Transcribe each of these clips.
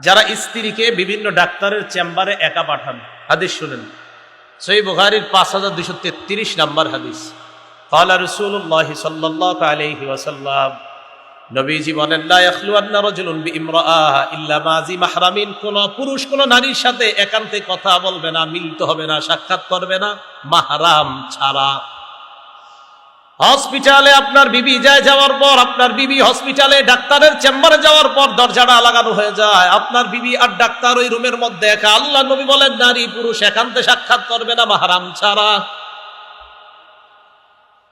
যারা স্ত্রীকে বিভিন্ন ডাক্তারের চেম্বারে একা পাঠান। হাদিস শুনেন, সহিহ বুখারীর 5233 নম্বর হাদিস। ক্বালা রাসূলুল্লাহ সাল্লাল্লাহু আলাইহি ওয়াসাল্লাম, নবীজি বলেন, লা ইয়াখলুয়ান্না রাজুলুন বিইমরাআহ ইল্লা মাযি মাহরামিন, কোন পুরুষ কোন নারীর সাথে একান্তে কথা বলবে না, মিলিত হবে না, সাক্ষাৎ করবে না মাহরাম ছাড়া। হসপিটালে আপনার বিবি যাওয়ার পর, আপনার বিবি হসপিটালে ডাক্তারের চেম্বারে যাওয়ার পর দরজাটা লাগানো হয়ে যায়, আপনার বিবি আর ডাক্তার ওই রুমের মধ্যে একা। আল্লাহ নবী বলেন, নারী পুরুষ একান্তে সাক্ষাৎ করবে না মাহরাম ছাড়া।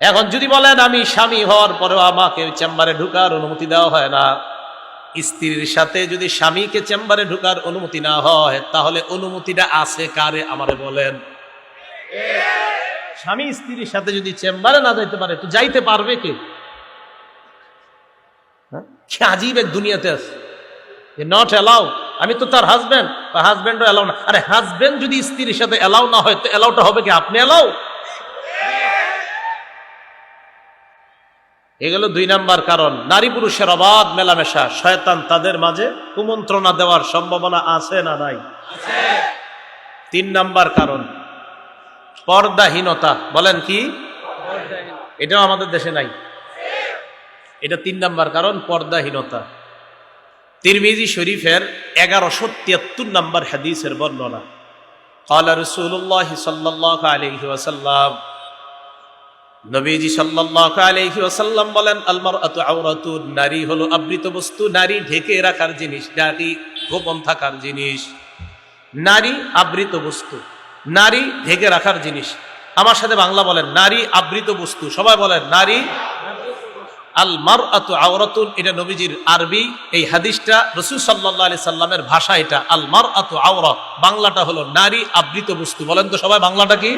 এখন যদি বলেন আমি স্বামী হওয়ার পরেও আমাকে চেম্বারে ঢুকার অনুমতি দেওয়া হয় না, স্ত্রীর সাথে যদি স্বামীকে চেম্বারে ঢুকার অনুমতি না হয়, তাহলে অনুমতিটা আছে কারে আমারে বলেন? স্বামী স্ত্রীর সাথে যদি চেম্বারে না যাইতে পারে তো যাইতে পারবে কে? কি আজীব এক দুনিয়াতে আছে, নট অ্যালাউ। আমি তো তার হাজবেন্ড, হাজবেন্ডও অ্যালাউ না। আরে হাজবেন্ড যদি স্ত্রীর সাথে অ্যালাউ না হয় তো অ্যালাউটা হবে কি? আপনি অ্যালাউ? এগুলো 2 নাম্বার কারণ। নারী পুরুষের অবাধ মেলামেশা, শয়তান তাদের মাঝে কুমন্ত্রণা দেওয়ার সম্ভাবনা আছে না নাই? 3 নাম্বার কারণ পর্দাহীনতা। বলেন কি? এটাও আমাদের দেশে নাই। এটা 3 নাম্বার কারণ, পর্দাহীনতা। তিরমিজি শরীফের 1173 নম্বর হাদিসের বর্ণনা। ক্বালা রাসূলুল্লাহ সাল্লাল্লাহু আলাইহি ওয়াসাল্লাম, নবীজি সাল্লাল্লাহু আলাইহি ওয়াসাল্লাম বলেন, আল মারআতু আওরাতুন, নারী হলো আবৃত বস্তু, নারী ঢেকে রাখার জিনিস, নারী গোপন থাকার জিনিস। নারী আবৃত বস্তু, নারী ঢেকে রাখার জিনিস। আমার সাথে বাংলা বলেন, নারী আবৃত বস্তু। সবাই বলেন, নারী। আল মারআতু আওরাতুন, এটা নবীজির আরবি। এই হাদিসটা রাসূল সাল্লাল্লাহু আলাইহি সাল্লামের ভাষা এটা। আল মারআতু আওরা, বাংলাটা হলো নারী আবৃত বস্তু। বলেন তো সবাই বাংলাটা কি?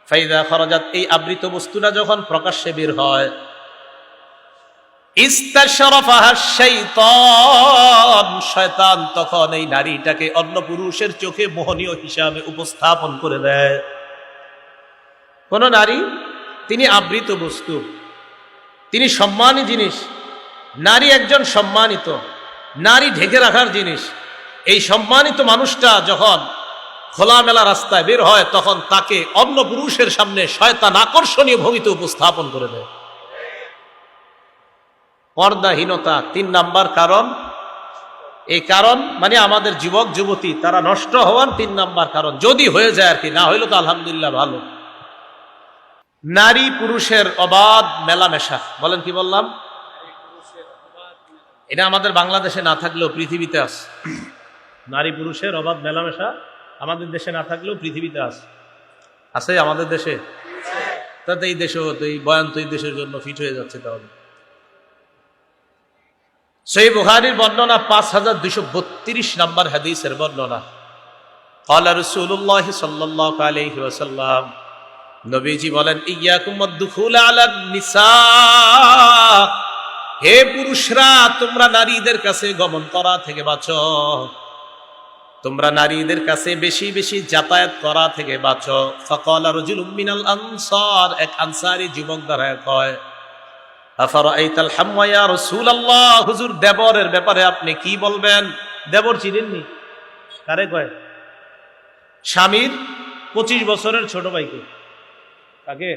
ফাইদা খরাজাত, এই আবৃত বস্তুটা যখন প্রকাশ্যে বের হয়, ইস্তাশরাফাহা শাইতান, শয়তান তখন এই নারীটাকে অন্য পুরুষের চোখে মোহনীয় হিসাবে উপস্থাপন করে দেয়। কোন নারী, তিনি আবৃত বস্তু, তিনি সম্মানী জিনিস। নারী একজন সম্মানিত, নারী ঢেকে রাখার জিনিস। এই সম্মানিত মানুষটা যখন খোলামেলা রাস্তায় বের হয়, তখন তাকে অন্য পুরুষের সামনে শয়তান আকর্ষণীয় ভঙ্গিতে উপস্থাপন করে দেয়। পর্দাহীনতা 3 নাম্বার কারণ। এই কারণ মানে আমাদের যুবক যুবতী তারা নষ্ট হওয়ার 3 নাম্বার কারণ, যদি হয়ে যায় আর কি, না হইলে তো আলহামদুলিল্লাহ ভালো। নারী পুরুষের অবাধ মেলামেশা। বলেন কি বললাম? এটা আমাদের বাংলাদেশে না থাকলেও পৃথিবীতে আছে। নারী পুরুষের অবাধ মেলামেশা আমাদের দেশে না থাকলেও পৃথিবীতে আছে। আছে আমাদের দেশে, তাতে এই দেশেও তো এই বয়ান তো এই দেশের জন্য ফিট হয়ে যাচ্ছে। তাহলে সহিহ বুখারীর বর্ণনা 5232 নম্বর হাদিসের বর্ণনা। ক্বালা রাসূলুল্লাহ সাল্লাল্লাহু আলাইহি ওয়াসাল্লাম, নবীজি বলেন, ইয়াকুম আদ-দুখুল আলান নিসা, হে পুরুষরা, তোমরা নারীদের কাছে গমন করা থেকে বাঁচো, তোমরা নারীদের কাছে বেশি বেশি যাতায়াত করা থেকে বাঁচো। ফাকালা রাজুলুম মিনাল আনসার, এক আনসারী যুবক দাঁড়ায় কয়, আফারাআইতাল হাম্মা ইয়া রাসূলুল্লাহ, হুজুর দেবরের ব্যাপারে আপনি কি বলবেন? দেবর চিনেননি? কারে কয়? স্বামীর 25 বছরের ছোট ভাইকে। কাকে?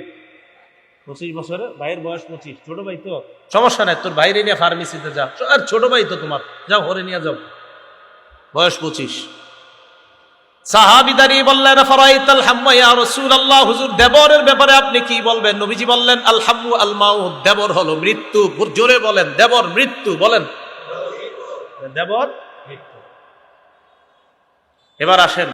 25 বছরের ভাইয়ের বয়স 25, ছোট ভাই তো সমস্যা নাই, তোর ভাইরে নিয়ে ফার্মেসিতে যা, আর ছোট ভাই তো তোমার, যাও হরে নিয়ে যাও, বয়স 25। সাহাবী দাঁড়িয়ে বললেন, আফারাআইতাল হাম্মা ইয়া রাসূলুল্লাহ, হুজুর দেবরের ব্যাপারে আপনি কি বলবেন? নবীজি বললেন, আল হাম্মু আল মাউত, দেবর হলো মৃত্যু। জোরে বলেন, দেবর মৃত্যু। বলেন, দেবর মৃত্যু। এবার আসেন